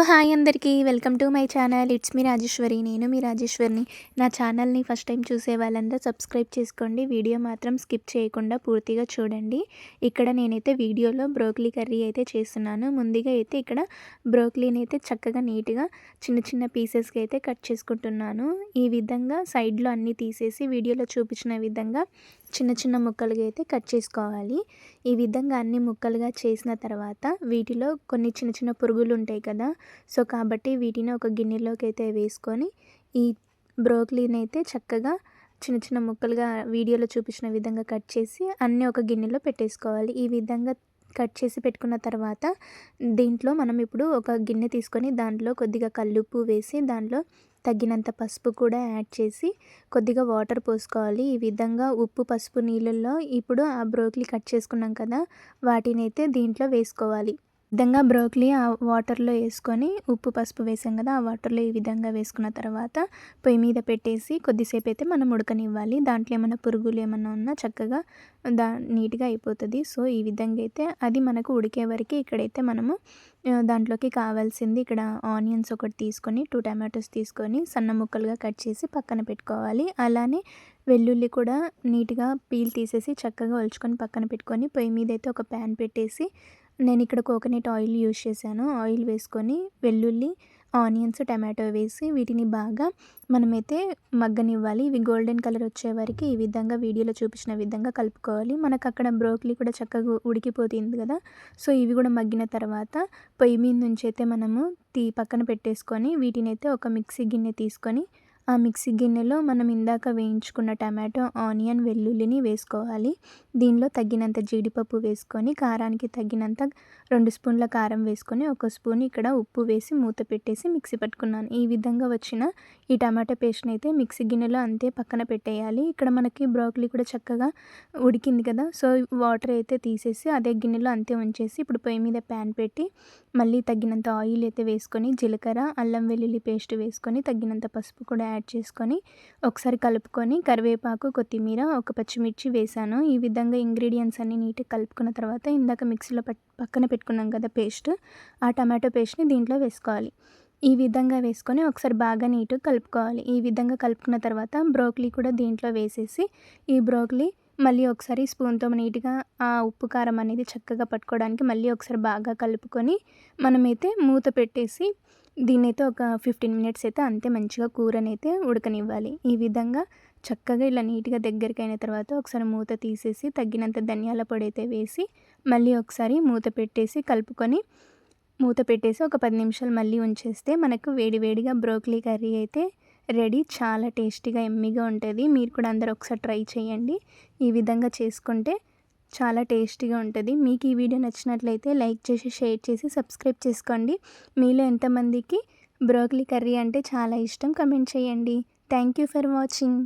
Hi అందరికీ welcome to my channel. It's me Rajeshwari. నేను మీ రాజేశ్వరిని. నా ఛానల్ని ఫస్ట్ టైం చూసే వాళ్ళందరూ సబ్స్క్రైబ్ చేసుకోండి. వీడియో మాత్రం స్కిప్ చేయకుండా పూర్తిగా చూడండి. ఇక్కడ నేనైతే వీడియోలో బ్రోకలీ కర్రీ అయితే చేస్తున్నాను. ముందుగా అయితే ఇక్కడ బ్రోకలీని అయితే చక్కగా నీట్గా చిన్న చిన్న పీసెస్కి అయితే కట్ చేసుకుంటున్నాను. ఈ విధంగా సైడ్లో అన్నీ తీసేసి వీడియోలో చూపించిన విధంగా చిన్న చిన్న ముక్కలుగా అయితే కట్ చేసుకోవాలి. ఈ విధంగా అన్ని ముక్కలుగా చేసిన తర్వాత వీటిలో కొన్ని చిన్న చిన్న పురుగులు ఉంటాయి కదా, సో కాబట్టి వీటిని ఒక గిన్నెలోకి అయితే వేసుకొని ఈ బ్రోకలీని అయితే చక్కగా చిన్న చిన్న ముక్కలుగా వీడియోలో చూపించిన విధంగా కట్ చేసి అన్నీ ఒక గిన్నెలో పెట్టేసుకోవాలి. ఈ విధంగా కట్ చేసి పెట్టుకున్న తర్వాత దీంట్లో మనం ఇప్పుడు ఒక గిన్నె తీసుకొని దాంట్లో కొద్దిగా కల్లుప్పు వేసి దాంట్లో తగినంత పసుపు కూడా యాడ్ చేసి కొద్దిగా వాటర్ పోసుకోవాలి. ఈ విధంగా ఉప్పు పసుపు నీళ్ళల్లో ఇప్పుడు ఆ బ్రోకలీ కట్ చేసుకున్నాం కదా, వాటిని అయితే దీంట్లో వేసుకోవాలి. ఈ విధంగా బ్రోకలీ ఆ వాటర్లో వేసుకొని ఉప్పు పసుపు వేసాం కదా, ఆ వాటర్లో ఈ విధంగా వేసుకున్న తర్వాత పొయ్యి మీద పెట్టేసి కొద్దిసేపు అయితే మనం ఉడకనివ్వాలి. దాంట్లో ఏమైనా పురుగులు ఏమైనా ఉన్నా చక్కగా నీట్గా అయిపోతుంది. సో ఈ విధంగా అయితే అది మనకు ఉడికే వరకు ఇక్కడైతే మనము దాంట్లోకి కావాల్సింది ఇక్కడ ఆనియన్స్ ఒకటి తీసుకొని 2 టమాటోస్ తీసుకొని సన్న ముక్కలుగా కట్ చేసి పక్కన పెట్టుకోవాలి. అలానే వెల్లుల్లి కూడా నీట్గా పీల్ తీసేసి చక్కగా ఒలుచుకొని పక్కన పెట్టుకొని పొయ్యి మీద అయితే ఒక ప్యాన్ పెట్టేసి నేను ఇక్కడ కోకోనట్ ఆయిల్ యూజ్ చేశాను. ఆయిల్ వేసుకొని వెల్లుల్లి, ఆనియన్స్, టమాటో వేసి వీటిని బాగా మనమైతే మగ్గనివ్వాలి. ఇవి గోల్డెన్ కలర్ వచ్చే వరకు ఈ విధంగా వీడియోలో చూపించిన విధంగా కలుపుకోవాలి. మనకు అక్కడ బ్రోకలీ కూడా చక్కగా ఉడికిపోతుంది కదా, సో ఇవి కూడా మగ్గిన తర్వాత పొయ్యి మీద నుంచి అయితే మనము పక్కన పెట్టేసుకొని వీటిని అయితే ఒక మిక్సీ గిన్నె తీసుకొని ఆ మిక్సీ గిన్నెలో మనం ఇందాక వేయించుకున్న టమాటో, ఆనియన్, వెల్లుల్లిని వేసుకోవాలి. దీనిలో తగినంత జీడిపప్పు వేసుకొని కారానికి తగినంత 2 స్పూన్ల కారం వేసుకొని 1 స్పూన్ ఇక్కడ ఉప్పు వేసి మూత పెట్టేసి మిక్సీ పట్టుకున్నాను. ఈ విధంగా వచ్చిన ఈ టమాటో పేస్ట్ని అయితే మిక్సీ గిన్నెలో అంతే పక్కన పెట్టేయాలి. ఇక్కడ మనకి బ్రోకలీ కూడా చక్కగా ఉడికింది కదా, సో వాటర్ అయితే తీసేసి అదే గిన్నెలో అంతే ఉంచేసి ఇప్పుడు పొయ్యి మీద ప్యాన్ పెట్టి మళ్ళీ తగినంత ఆయిల్ అయితే వేసుకొని జీలకర్ర, అల్లం వెల్లుల్లి పేస్ట్ వేసుకొని తగినంత పసుపు కూడా యాడ్ చేసుకొని ఒకసారి కలుపుకొని కరివేపాకు, కొత్తిమీర, ఒక పచ్చిమిర్చి వేసాను. ఈ విధంగా ఇంగ్రీడియంట్స్ అన్ని నీట్గా కలుపుకున్న తర్వాత ఇందాక మిక్సీలో పక్కన పెట్టుకున్నాం కదా పేస్ట్, ఆ టమాటో పేస్ట్ని దీంట్లో వేసుకోవాలి. ఈ విధంగా వేసుకొని ఒకసారి బాగా నీట్గా కలుపుకోవాలి. ఈ విధంగా కలుపుకున్న తర్వాత బ్రోకలీ కూడా దీంట్లో వేసేసి ఈ బ్రోకలీ మళ్ళీ ఒకసారి స్పూన్తో నీట్గా ఆ ఉప్పు కారం అనేది చక్కగా పట్టుకోవడానికి మళ్ళీ ఒకసారి బాగా కలుపుకొని మనమైతే మూత పెట్టేసి దీన్నైతే ఒక 15 మినిట్స్ అయితే అంతే మంచిగా కూరనైతే ఉడకనివ్వాలి. ఈ విధంగా చక్కగా ఇలా నీట్గా దగ్గరికి అయిన తర్వాత ఒకసారి మూత తీసేసి తగినంత ధనియాల పొడి అయితే వేసి మళ్ళీ ఒకసారి మూత పెట్టేసి కలుపుకొని మూత పెట్టేసి ఒక 10 నిమిషాలు మళ్ళీ ఉంచేస్తే మనకు వేడివేడిగా బ్రోకలీ కర్రీ అయితే రెడీ. చాలా టేస్టీగా ఎమ్మీగా ఉంటుంది. మీరు కూడా అందరూ ఒకసారి ట్రై చేయండి. ఈ విధంగా చేసుకుంటే చాలా టేస్టీగా ఉంటుంది. మీకు ఈ వీడియో నచ్చినట్లయితే లైక్ చేసి, షేర్ చేసి, సబ్స్క్రైబ్ చేసుకోండి. మీలో ఎంతమందికి బ్రోకలీ కర్రీ అంటే చాలా ఇష్టం కమెంట్ చేయండి. Thank you for watching.